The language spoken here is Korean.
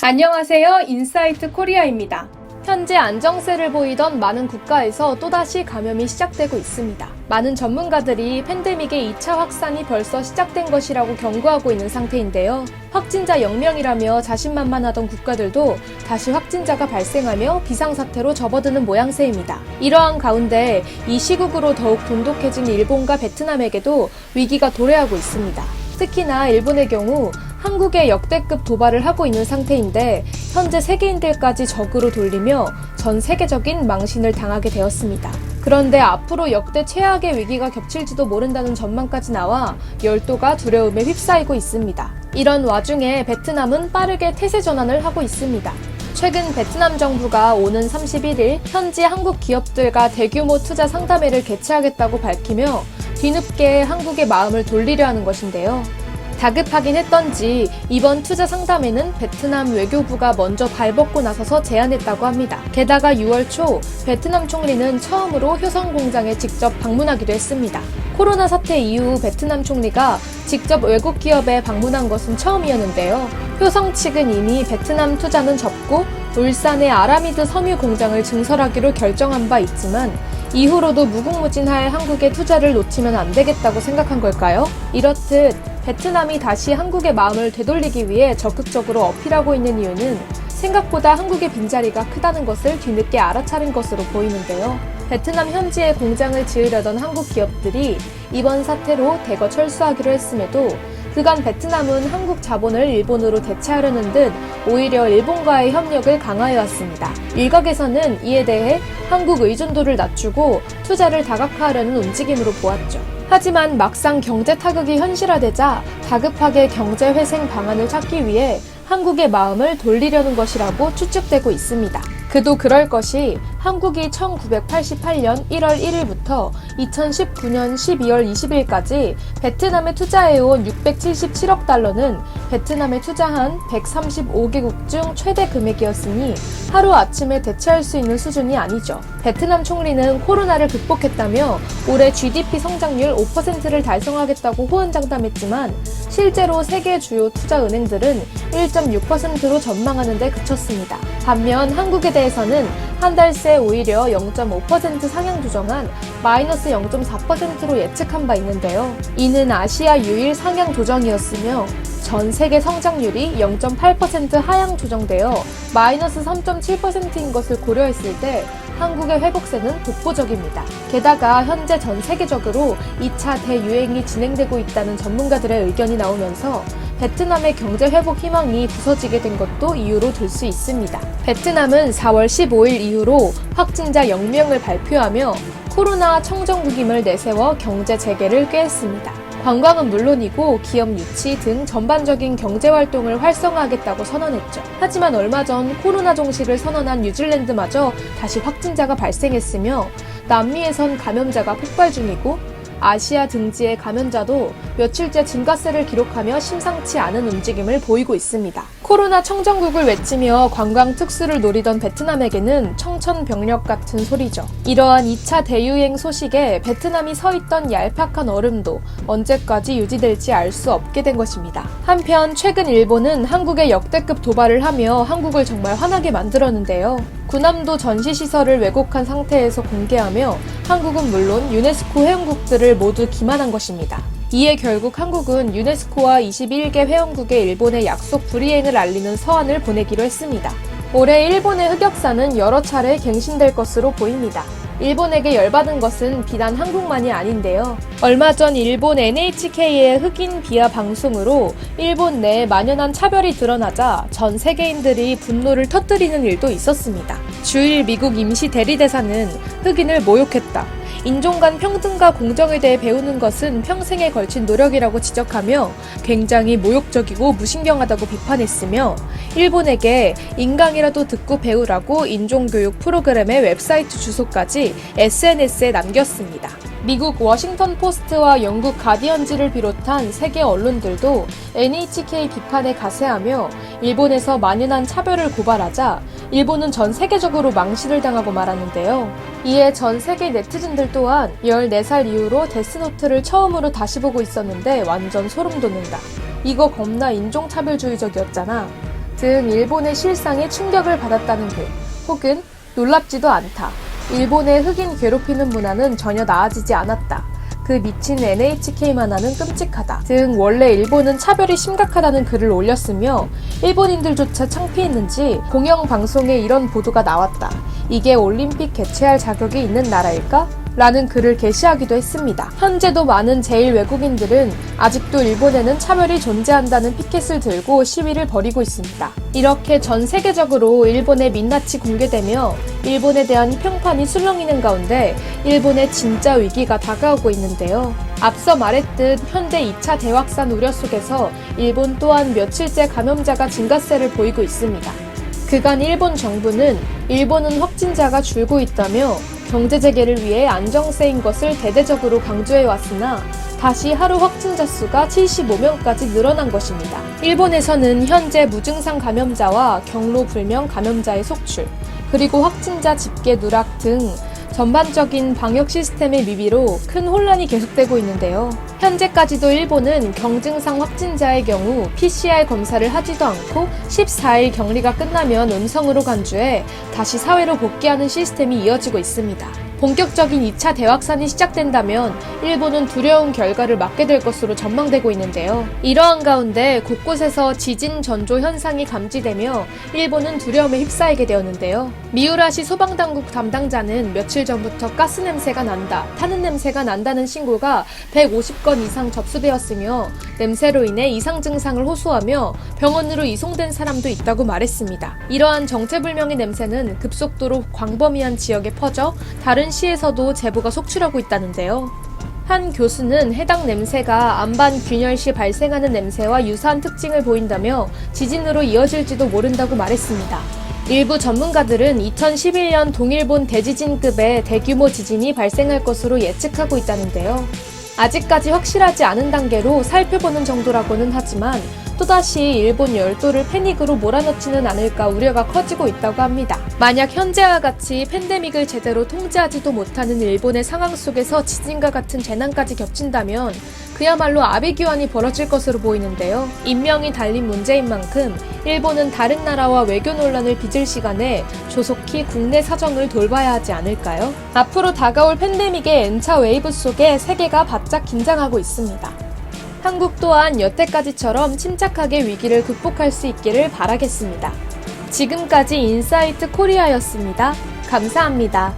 안녕하세요. 인사이트 코리아입니다. 현재 안정세를 보이던 많은 국가에서 또다시 감염이 시작되고 있습니다. 많은 전문가들이 팬데믹의 2차 확산이 벌써 시작된 것이라고 경고하고 있는 상태인데요. 확진자 0명이라며 자신만만하던 국가들도 다시 확진자가 발생하며 비상사태로 접어드는 모양새입니다. 이러한 가운데 이 시국으로 더욱 돈독해진 일본과 베트남에게도 위기가 도래하고 있습니다. 특히나 일본의 경우 한국에 역대급 도발을 하고 있는 상태인데 현재 세계인들까지 적으로 돌리며 전 세계적인 망신을 당하게 되었습니다. 그런데 앞으로 역대 최악의 위기가 겹칠지도 모른다는 전망까지 나와 열도가 두려움에 휩싸이고 있습니다. 이런 와중에 베트남은 빠르게 태세 전환을 하고 있습니다. 최근 베트남 정부가 오는 31일 현지 한국 기업들과 대규모 투자 상담회를 개최하겠다고 밝히며 뒤늦게 한국의 마음을 돌리려 하는 것인데요. 다급하긴 했던지 이번 투자 상담회는 베트남 외교부가 먼저 발벗고 나서서 제안했다고 합니다. 게다가 6월 초 베트남 총리는 처음으로 효성 공장에 직접 방문하기도 했습니다. 코로나 사태 이후 베트남 총리가 직접 외국 기업에 방문한 것은 처음이었는데요. 효성 측은 이미 베트남 투자는 접고 울산의 아라미드 섬유 공장을 증설하기로 결정한 바 있지만 이후로도 무궁무진할 한국의 투자를 놓치면 안 되겠다고 생각한 걸까요? 이렇듯 베트남이 다시 한국의 마음을 되돌리기 위해 적극적으로 어필하고 있는 이유는 생각보다 한국의 빈자리가 크다는 것을 뒤늦게 알아차린 것으로 보이는데요. 베트남 현지에 공장을 지으려던 한국 기업들이 이번 사태로 대거 철수하기로 했음에도 그간 베트남은 한국 자본을 일본으로 대체하려는 듯 오히려 일본과의 협력을 강화해왔습니다. 일각에서는 이에 대해 한국 의존도를 낮추고 투자를 다각화하려는 움직임으로 보았죠. 하지만 막상 경제 타격이 현실화되자 다급하게 경제 회생 방안을 찾기 위해 한국의 마음을 돌리려는 것이라고 추측되고 있습니다. 그도 그럴 것이 한국이 1988년 1월 1일부터 2019년 12월 20일까지 베트남에 투자해온 677억 달러는 베트남에 투자한 135개국 중 최대 금액이었으니 하루아침에 대체할 수 있는 수준이 아니죠. 베트남 총리는 코로나를 극복했다며 올해 GDP 성장률 5%를 달성하겠다고 호언장담했지만 실제로 세계 주요 투자은행들은 1.6%로 전망하는 데 그쳤습니다. 반면 한국에 대해서는 한 달 새 오히려 0.5% 상향 조정한 마이너스 0.4%로 예측한 바 있는데요. 이는 아시아 유일 상향 조정이었으며 전 세계 성장률이 0.8% 하향 조정되어 마이너스 3.7%인 것을 고려했을 때 한국의 회복세는 독보적입니다. 게다가 현재 전 세계적으로 2차 대유행이 진행되고 있다는 전문가들의 의견이 나오면서 베트남의 경제 회복 희망이 부서지게 된 것도 이유로 들 수 있습니다. 베트남은 4월 15일 이후로 확진자 0명을 발표하며 코로나 청정국임을 내세워 경제 재개를 꾀했습니다. 관광은 물론이고 기업 유치 등 전반적인 경제활동을 활성화하겠다고 선언했죠. 하지만 얼마 전 코로나 종식을 선언한 뉴질랜드마저 다시 확진자가 발생했으며 남미에선 감염자가 폭발 중이고 아시아 등지의 감염자도 며칠째 증가세를 기록하며 심상치 않은 움직임을 보이고 있습니다. 코로나 청정국을 외치며 관광 특수를 노리던 베트남에게는 청천벽력 같은 소리죠. 이러한 2차 대유행 소식에 베트남이 서 있던 얄팍한 얼음도 언제까지 유지될지 알 수 없게 된 것입니다. 한편 최근 일본은 한국에 역대급 도발을 하며 한국을 정말 화나게 만들었는데요. 군함도 전시시설을 왜곡한 상태에서 공개하며 한국은 물론 유네스코 회원국들을 모두 기만한 것입니다. 이에 결국 한국은 유네스코와 21개 회원국의 일본의 약속 불이행을 알리는 서한을 보내기로 했습니다. 올해 일본의 흑역사는 여러 차례 갱신될 것으로 보입니다. 일본에게 열받은 것은 비단 한국만이 아닌데요. 얼마 전 일본 NHK의 흑인 비하 방송으로 일본 내에 만연한 차별이 드러나자 전 세계인들이 분노를 터뜨리는 일도 있었습니다. 주일 미국 임시 대리대사는 흑인을 모욕했다. 인종 간 평등과 공정에 대해 배우는 것은 평생에 걸친 노력이라고 지적하며 굉장히 모욕적이고 무신경하다고 비판했으며 일본에게 인강이라도 듣고 배우라고 인종교육 프로그램의 웹사이트 주소까지 SNS에 남겼습니다. 미국 워싱턴 포스트와 영국 가디언지를 비롯한 세계 언론들도 NHK 비판에 가세하며 일본에서 만연한 차별을 고발하자 일본은 전 세계적으로 망신을 당하고 말았는데요. 이에 전 세계 네티즌들 또한 14살 이후로 데스노트를 처음으로 다시 보고 있었는데 완전 소름 돋는다. 이거 겁나 인종차별주의적이었잖아. 등 일본의 실상에 충격을 받았다는 글, 혹은 놀랍지도 않다. 일본의 흑인 괴롭히는 문화는 전혀 나아지지 않았다. 그 미친 NHK만 하는 끔찍하다 등 원래 일본은 차별이 심각하다는 글을 올렸으며 일본인들조차 창피했는지 공영방송에 이런 보도가 나왔다. 이게 올림픽 개최할 자격이 있는 나라일까? 라는 글을 게시하기도 했습니다. 현재도 많은 제일 외국인들은 아직도 일본에는 차별이 존재한다는 피켓을 들고 시위를 벌이고 있습니다. 이렇게 전 세계적으로 일본의 민낯이 공개되며 일본에 대한 평판이 술렁이는 가운데 일본의 진짜 위기가 다가오고 있는데요. 앞서 말했듯 현재 2차 대확산 우려 속에서 일본 또한 며칠째 감염자가 증가세를 보이고 있습니다. 그간 일본 정부는 일본은 확진자가 줄고 있다며 경제 재개를 위해 안정세인 것을 대대적으로 강조해왔으나 다시 하루 확진자 수가 75명까지 늘어난 것입니다. 일본에서는 현재 무증상 감염자와 경로 불명 감염자의 속출, 그리고 확진자 집계 누락 등 전반적인 방역 시스템의 미비로 큰 혼란이 계속되고 있는데요. 현재까지도 일본은 경증상 확진자의 경우 PCR 검사를 하지도 않고 14일 격리가 끝나면 음성으로 간주해 다시 사회로 복귀하는 시스템이 이어지고 있습니다. 본격적인 2차 대확산이 시작된다면 일본은 두려운 결과를 맞게 될 것으로 전망되고 있는데요. 이러한 가운데 곳곳에서 지진 전조 현상이 감지되며 일본은 두려움에 휩싸이게 되었는데요. 미우라시 소방당국 담당자는 며칠 전부터 가스 냄새가 난다, 타는 냄새가 난다는 신고가 150건 이상 접수되었으며 냄새로 인해 이상 증상을 호소하며 병원으로 이송된 사람도 있다고 말했습니다. 이러한 정체불명의 냄새는 급속도로 광범위한 지역에 퍼져 다른 시에서도 제보가 속출하고 있다는데요. 한 교수는 해당 냄새가 안반 균열 시 발생하는 냄새와 유사한 특징을 보인다며 지진으로 이어질지도 모른다고 말했습니다. 일부 전문가들은 2011년 동일본 대지진급의 대규모 지진이 발생할 것으로 예측하고 있다는데요. 아직까지 확실하지 않은 단계로 살펴보는 정도라고는 하지만 또다시 일본 열도를 패닉으로 몰아넣지는 않을까 우려가 커지고 있다고 합니다. 만약 현재와 같이 팬데믹을 제대로 통제하지도 못하는 일본의 상황 속에서 지진과 같은 재난까지 겹친다면 그야말로 아비규환이 벌어질 것으로 보이는데요. 인명이 달린 문제인 만큼 일본은 다른 나라와 외교 논란을 빚을 시간에 조속히 국내 사정을 돌봐야 하지 않을까요? 앞으로 다가올 팬데믹의 N차 웨이브 속에 세계가 바짝 긴장하고 있습니다. 한국 또한 여태까지처럼 침착하게 위기를 극복할 수 있기를 바라겠습니다. 지금까지 인사이트 코리아였습니다. 감사합니다.